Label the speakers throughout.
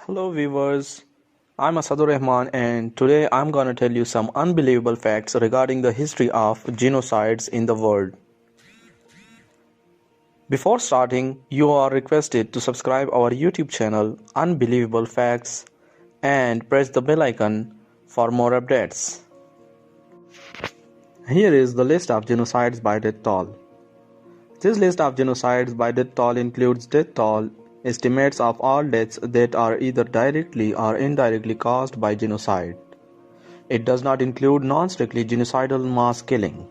Speaker 1: Hello viewers, I'm Asadur Rahman and today I'm gonna tell you some unbelievable facts regarding the history of genocides in the world. Before starting, you are requested to subscribe our YouTube channel Unbelievable Facts and press the bell icon for more updates. Here is the list of genocides by death toll. This list of genocides by death toll includes death toll estimates of all deaths that are either directly or indirectly caused by genocide. It does not include non-strictly genocidal mass killing.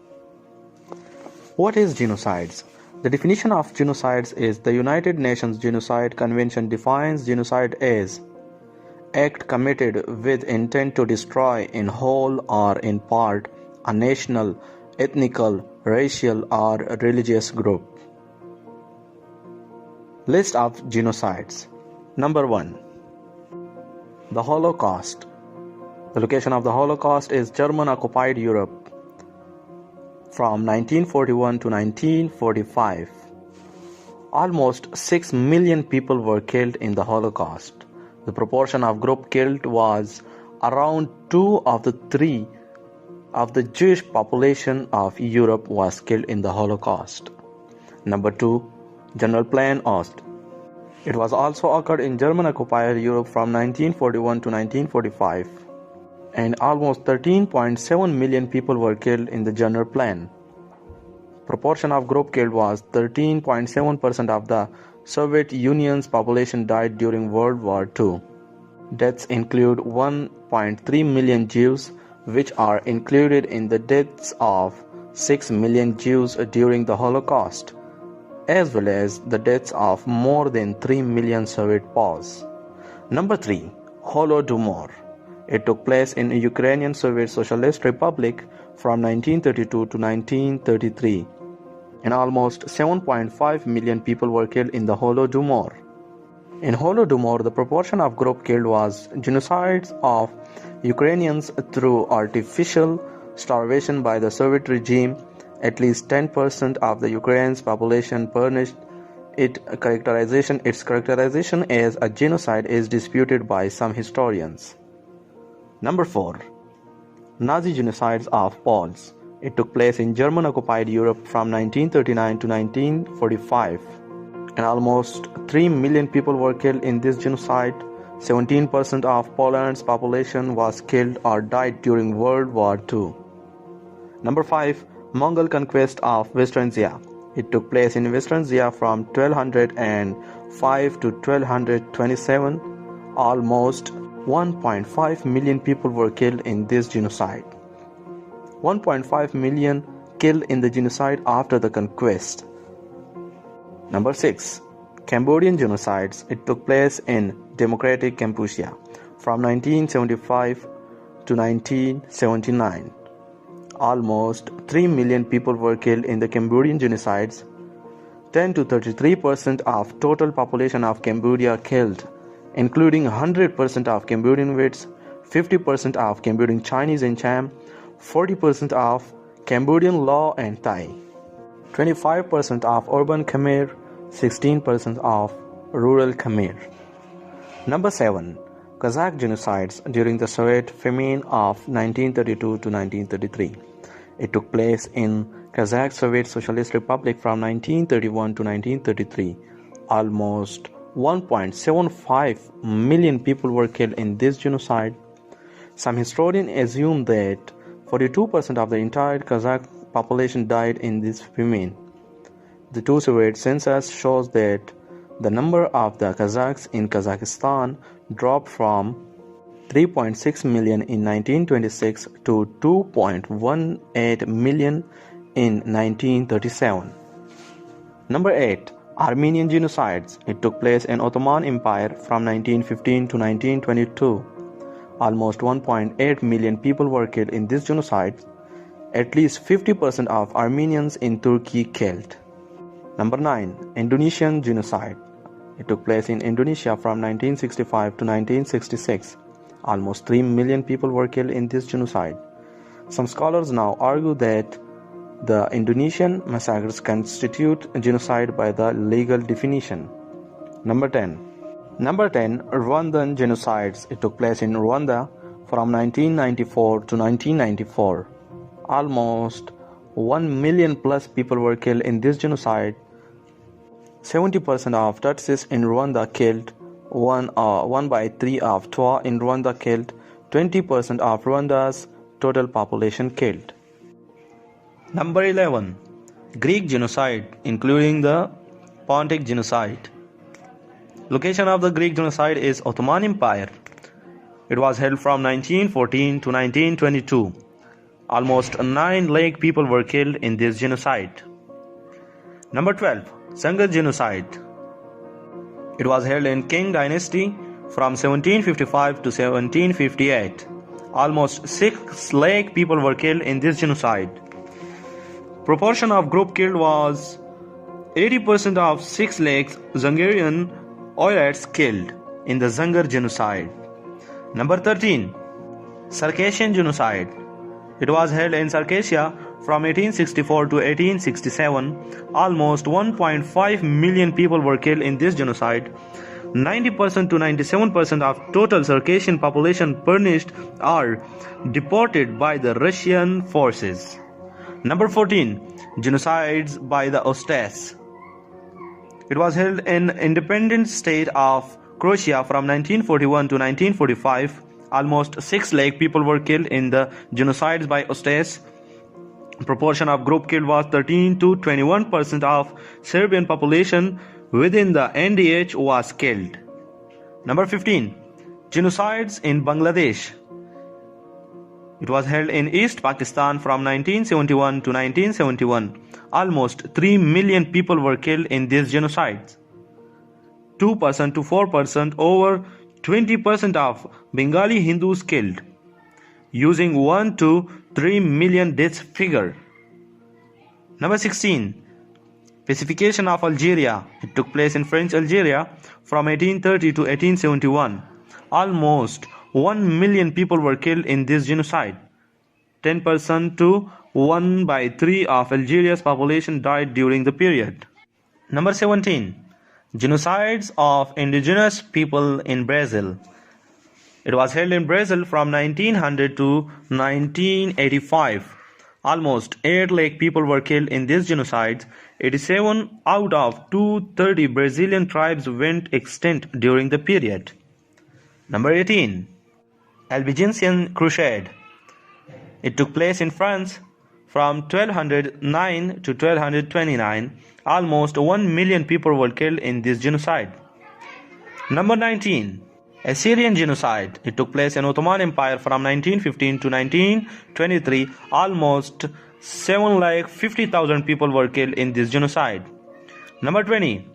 Speaker 1: What is genocides? The definition of genocides is the United Nations Genocide Convention defines genocide as act committed with intent to destroy in whole or in part a national, ethnical, racial or religious group. List of genocides. Number 1. The Holocaust. The location of the Holocaust is German-occupied Europe from 1941 to 1945. Almost 6 million people were killed in the Holocaust. The proportion of group killed was around 2 of the 3 of the Jewish population of Europe was killed in the Holocaust. Number 2. General Plan Ost. It was also occurred in German-occupied Europe from 1941 to 1945, and almost 13.7 million people were killed in the General Plan. Proportion of group killed was 13.7% of the Soviet Union's population died during World War II. Deaths include 1.3 million Jews, which are included in the deaths of 6 million Jews during the Holocaust, as well as the deaths of more than 3 million Soviet Poles. Number 3. Holodomor. It took place in Ukrainian Soviet Socialist Republic from 1932 to 1933, and almost 7.5 million people were killed in the Holodomor. In Holodomor, the proportion of group killed was genocides of Ukrainians through artificial starvation by the Soviet regime. At least 10% of the Ukraine's population perished. Its characterization as a genocide is disputed by some historians. Number 4. Nazi genocides of Poles. It took place in German-occupied Europe from 1939 to 1945, and almost 3 million people were killed in this genocide. 17% of Poland's population was killed or died during World War II. Number 5. Mongol conquest of Western Asia. It took place in Western Asia from 1205 to 1227. Almost 1.5 million people were killed in this genocide. 1.5 million killed in the genocide after the conquest. Number 6. Cambodian genocides. It took place in Democratic Cambodia from 1975 to 1979. Almost 3 million people were killed in the Cambodian genocides. 10 to 33% of total population of Cambodia killed, including 100% of Cambodian Wits, 50% of Cambodian Chinese and Cham, 40% of Cambodian Lao and Thai, 25% of urban Khmer, 16% of rural Khmer. Number 7. Kazakh genocides during the Soviet famine of 1932 to 1933. It took place in Kazakh Soviet Socialist Republic from 1931 to 1933. Almost 1.75 million people were killed in this genocide. Some historians assume that 42% of the entire Kazakh population died in this famine. The 2 Soviet census shows that the number of the Kazakhs in Kazakhstan dropped from 3.6 million in 1926 to 2.18 million in 1937. Number 8. Armenian genocides. It took place in Ottoman Empire from 1915 to 1922. Almost 1.8 million people were killed in this genocide. At least 50% of Armenians in Turkey killed. Number 9. Indonesian genocide. It took place in Indonesia from 1965 to 1966. Almost 3 million people were killed in this genocide. Some scholars now argue that the Indonesian massacres constitute genocide by the legal definition. Number 10. Number 10. Rwandan genocides. It took place in Rwanda from 1994 to 1994. Almost 1 million plus people were killed in this genocide. 70% of Tutsis in Rwanda killed, 1 by 3 of Twa in Rwanda killed, 20% of Rwanda's total population killed. Number 11. Greek genocide, including the Pontic genocide. Location of the Greek genocide is Ottoman Empire. It was held from 1914 to 1922. Almost 9 lakh people were killed in this genocide. Number 12. Sangar genocide. It was held in Qing dynasty from 1755 to 1758. Almost 6 lakh people were killed in this genocide. Proportion of group killed was 80% of 6 lakh Zangarian Oirites killed in the Zangar genocide. Number 13. Circassian genocide. It was held in Circassia from 1864 to 1867. Almost 1.5 million people were killed in this genocide. 90% to 97% of total Circassian population punished or deported by the Russian forces. Number 14. Genocides by the Ostas. It was held in independent state of Croatia from 1941 to 1945. Almost 6 lakh people were killed in the genocides by Ostas. Proportion of group killed was 13 to 21% of Serbian population within the NDH was killed. Number 15. Genocides in Bangladesh. It was held in East Pakistan from 1971 to 1971. Almost 3 million people were killed in these genocides. 2% to 4%, over 20% of Bengali Hindus killed, using 1 to 3 million deaths figure. Number 16. Pacification of Algeria. It took place in French Algeria from 1830 to 1871. Almost 1 million people were killed in this genocide. 10% to 1 by 3 of Algeria's population died during the period. Number 17. Genocides of indigenous people in Brazil. It was held in Brazil from 1900 to 1985. Almost 8 lakh people were killed in these genocides. 87 out of 230 Brazilian tribes went extinct during the period. Number 18. Albigensian Crusade. It took place in France from 1209 to 1229. Almost 1 million people were killed in this genocide. Number 19. Assyrian genocide. It took place in Ottoman Empire from 1915 to 1923. Almost 750,000 people were killed in this genocide. Number 20.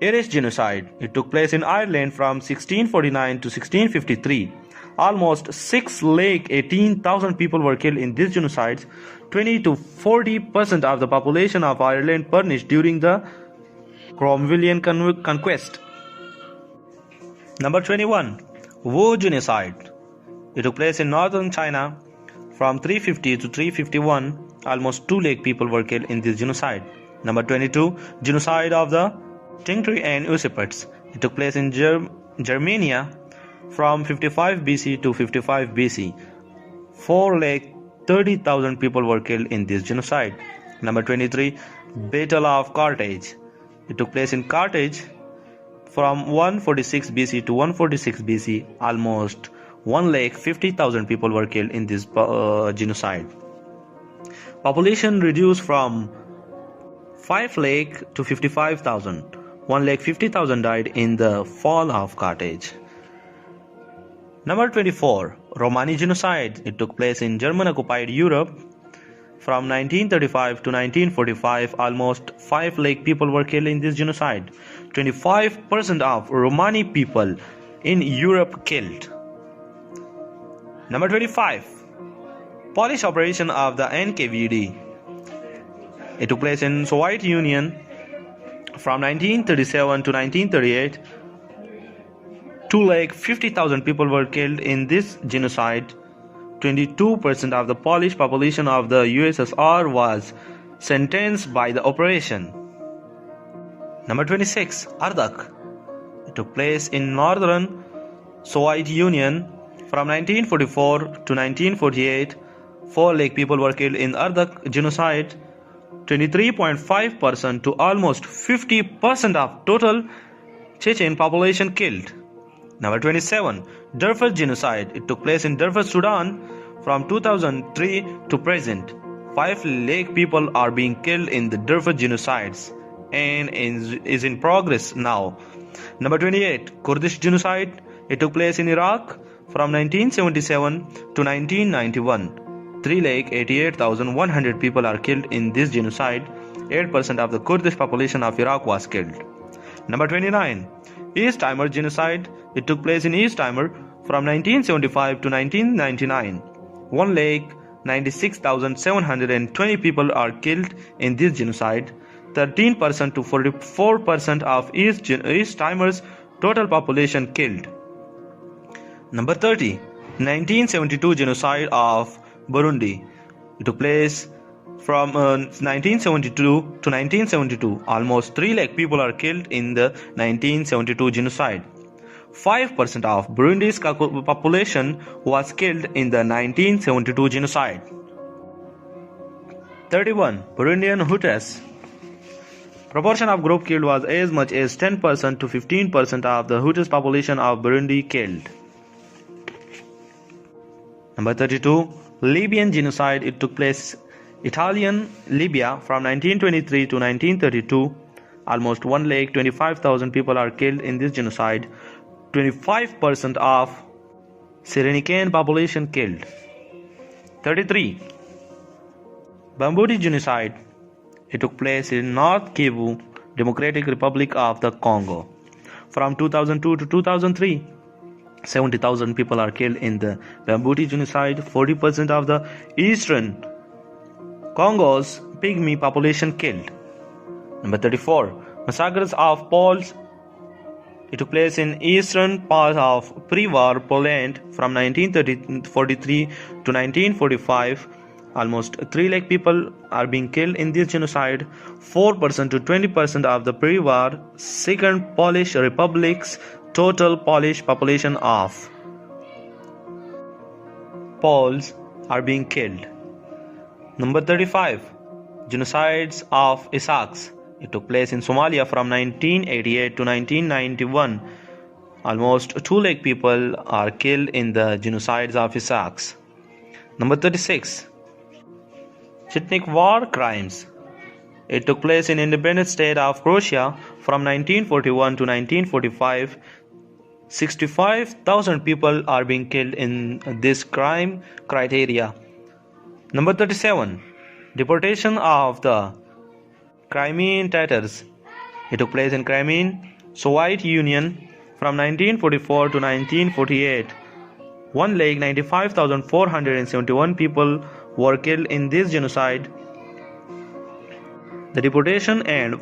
Speaker 1: Irish genocide. It took place in Ireland from 1649 to 1653. Almost 618,000 people were killed in these genocides. 20 to 40% of the population of Ireland perished during the Cromwellian conquest. Number 21. Wu genocide. It took place in northern China from 350 to 351. Almost 2 lakh people were killed in this genocide. Number 22. Genocide of the Tingri and Usipites. It took place in Germania from 55 BC to 55 BC. 430,000 people were killed in this genocide. Number 23. Battle of Carthage. It took place in Carthage from 146 BC to 146 BC. Almost 150,000 people were killed in this genocide. Population reduced from 5 lakh to 55,000. 150,000 died in the fall of Carthage. Number 24. Romani genocide. It took place in German-occupied Europe from 1935 to 1945. Almost 5 lakh people were killed in this genocide. 25% of Romani people in Europe killed. Number 25. Polish operation of the NKVD. It took place in Soviet Union from 1937 to 1938. 250,000 people were killed in this genocide. 22% of the Polish population of the USSR was sentenced by the operation. Number 26. Ardak. took place in northern Soviet Union from 1944 to 1948. 4 lakh people were killed in Ardak genocide, 23.5% to almost 50% of total Chechen population killed. Number 27. Darfur genocide. It took place in Darfur, Sudan from 2003 to present. 5 lakh people are being killed in the Darfur genocides and is in progress now. Number 28. Kurdish genocide. It took place in Iraq from 1977 to 1991. 3,88,100 people are killed in this genocide. 8% of the Kurdish population of Iraq was killed. Number 29. East Timor genocide. It took place in East Timor from 1975 to 1999. 1,96,720 people are killed in this genocide. 13% to 44% of East Timor's total population killed. Number 30. 1972 genocide of Burundi. It took place from 1972 to 1972. Almost 3 lakh people are killed in the 1972 genocide. 5% of Burundi's population was killed in the 1972 genocide. 31. Burundian Hutus. Proportion of group killed was as much as 10% to 15% of the Hutus population of Burundi killed. Number 32. Libyan genocide. It took place Italian Libya from 1923 to 1932. Almost 1,25,000 people are killed in this genocide. 25% of Cyrenaican population killed. 33. Bambuti genocide. It took place in North Kivu, Democratic Republic of the Congo. From 2002 to 2003, 70,000 people are killed in the Bambuti genocide. 40% of the eastern Congo's pygmy population killed. Number 34. Massacres of Poles. It took place in eastern part of pre-war Poland from 1943 to 1945. Almost 3 lakh people are being killed in this genocide. 4% to 20% of the pre-war Second Polish Republic's total Polish population of Poles are being killed. Number 35. Genocides of Isaacs. It took place in Somalia from 1988 to 1991. Almost 2 lakh people are killed in the genocides of Isaacs. Number 36. Ethnic war crimes. It took place in independent state of Croatia from 1941 to 1945. 65,000 people are being killed in this crime criteria. Number 37. Deportation of the Crimean Tatars. It took place in Crimean Soviet Union from 1944 to 1948. 1,95,471 people were killed in this genocide. The deportation and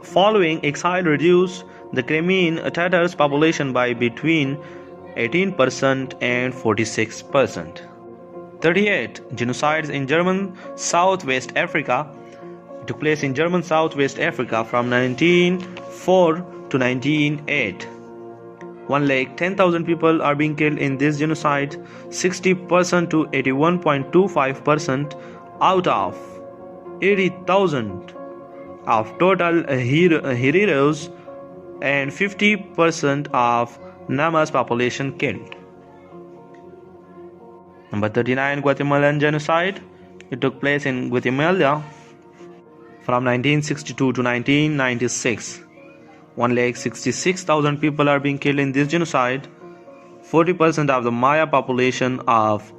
Speaker 1: following exile reduced the Crimean Tatars population by between 18% and 46%. 38. Genocides in German Southwest Africa. It took place in German Southwest Africa from 1904 to 1908. 1,10,000 people are being killed in this genocide. 60% to 81.25% out of 80,000 of total heroes and 50% of Nama's population killed. Number 39. Guatemalan genocide. It took place in Guatemala from 1962 to 1996. 1,66,000 people are being killed in this genocide. 40% of the Maya population of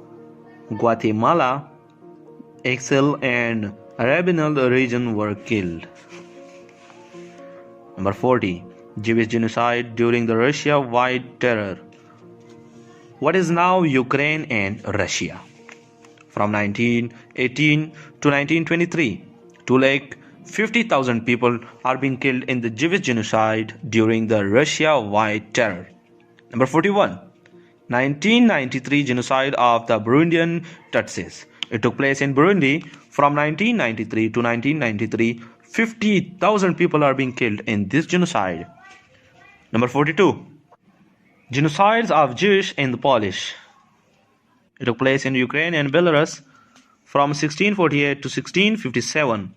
Speaker 1: Guatemala, Excel and Arabinal region were killed. Number 40. Jewish genocide during the Russia-wide terror. What is now Ukraine and Russia? From 1918 to 1923, 2,50,000 people are being killed in the Jewish genocide during the Russia-wide terror. Number 41. 1993 genocide of the Burundian Tutsis. It took place in Burundi from 1993 to 1993. 50,000 people are being killed in this genocide. Number 42. Genocides of Jewish in the Polish. It took place in Ukraine and Belarus from 1648 to 1657.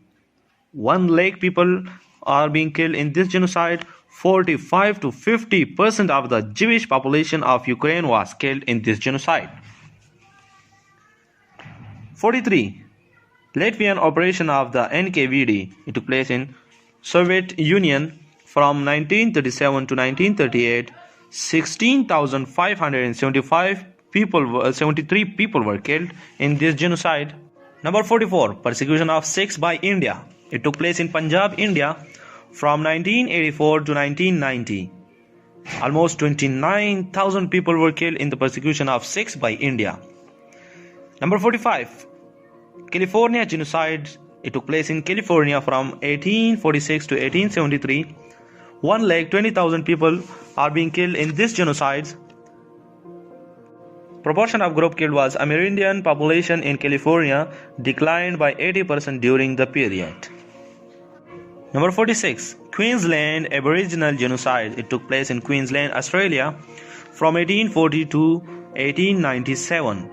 Speaker 1: 1 lakh people are being killed in this genocide. 45 to 50% of the Jewish population of Ukraine was killed in this genocide. 43. Latvian operation of the NKVD. It took place in Soviet Union from 1937 to 1938. 73 people were killed in this genocide. Number 44. Persecution of Sikhs by India. It took place in Punjab, India from 1984 to 1990. Almost 29,000 people were killed in the persecution of Sikhs by India. Number 45. California Genocide. It took place in California from 1846 to 1873. 1,20,000 people are being killed in this genocide. Proportion of group killed was Amerindian population in California declined by 80% during the period. Number 46. Queensland Aboriginal Genocide. It took place in Queensland, Australia from 1840 to 1897.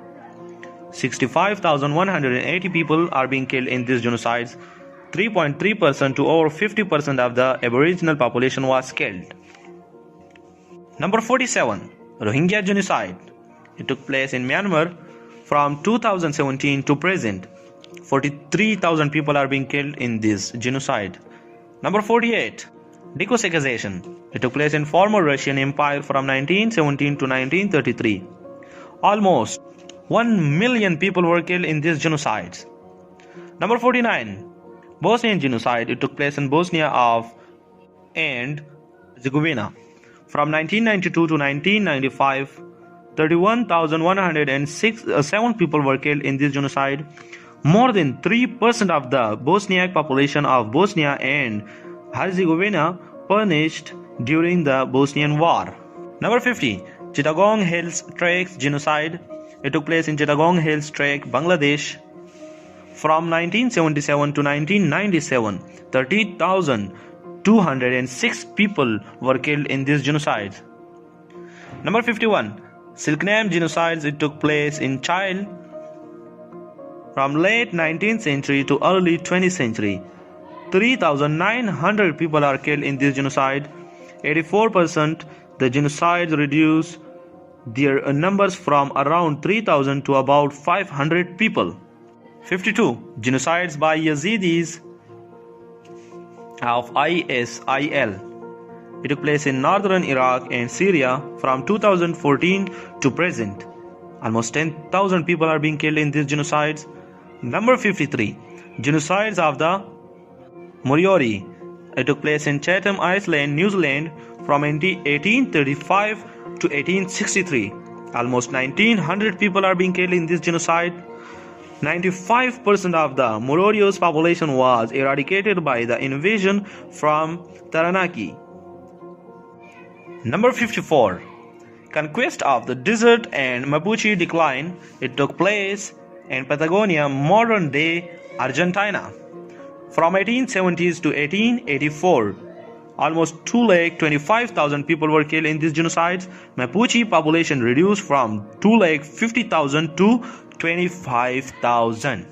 Speaker 1: 65,180 people are being killed in this genocide. 3.3% to over 50% of the Aboriginal population was killed. Number 47. Rohingya Genocide. It took place in Myanmar from 2017 to present. 43,000 people are being killed in this genocide. Number 48. Decossacization. It took place in former Russian Empire from 1917 to 1933. Almost 1 million people were killed in this genocide. Number 49. Bosnian Genocide. It took place in Bosnia and Herzegovina from 1992 to 1995. 31,107 people were killed in this genocide. More than 3% of the Bosniak population of Bosnia and Herzegovina perished during the Bosnian War. Number 50. Chittagong Hills Trek Genocide. It took place in Chittagong Hills Trek, Bangladesh from 1977 to 1997. 30,206 people were killed in this genocide. Number 51. Silknam Genocides. It took place in Chile from late 19th century to early 20th century. 3,900 people are killed in this genocide. 84%. The genocide reduced their numbers from around 3,000 to about 500 people. 52. Genocides by Yazidis of ISIL. It took place in northern Iraq and Syria from 2014 to present. Almost 10,000 people are being killed in these genocides. Number 53. Genocides of the Moriori. It took place in Chatham Island, New Zealand from 1835 to 1863. Almost 1,900 people are being killed in this genocide. 95% of the Moriori's population was eradicated by the invasion from Taranaki. Number 54. Conquest of the desert and Mapuche decline. It took place in Patagonia, modern-day Argentina, from 1870s to 1884. Almost 2,25,000 people were killed in these genocides. Mapuche population reduced from 2,50,000 to 25,000.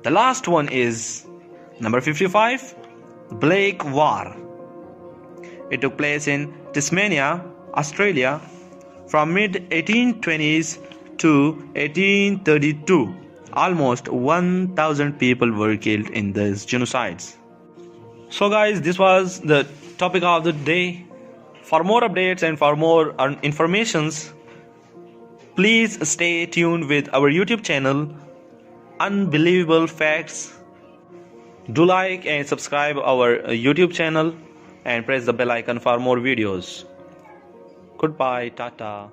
Speaker 1: The last one is number 55, Black War. It took place in Tasmania, Australia, from mid-1820s to 1832. Almost 1,000 people were killed in these genocides. So guys, this was the topic of the day. For more updates and for more informations, please stay tuned with our YouTube channel, Unbelievable Facts. Do like and subscribe our YouTube channel and press the bell icon for more videos. Goodbye, Tata.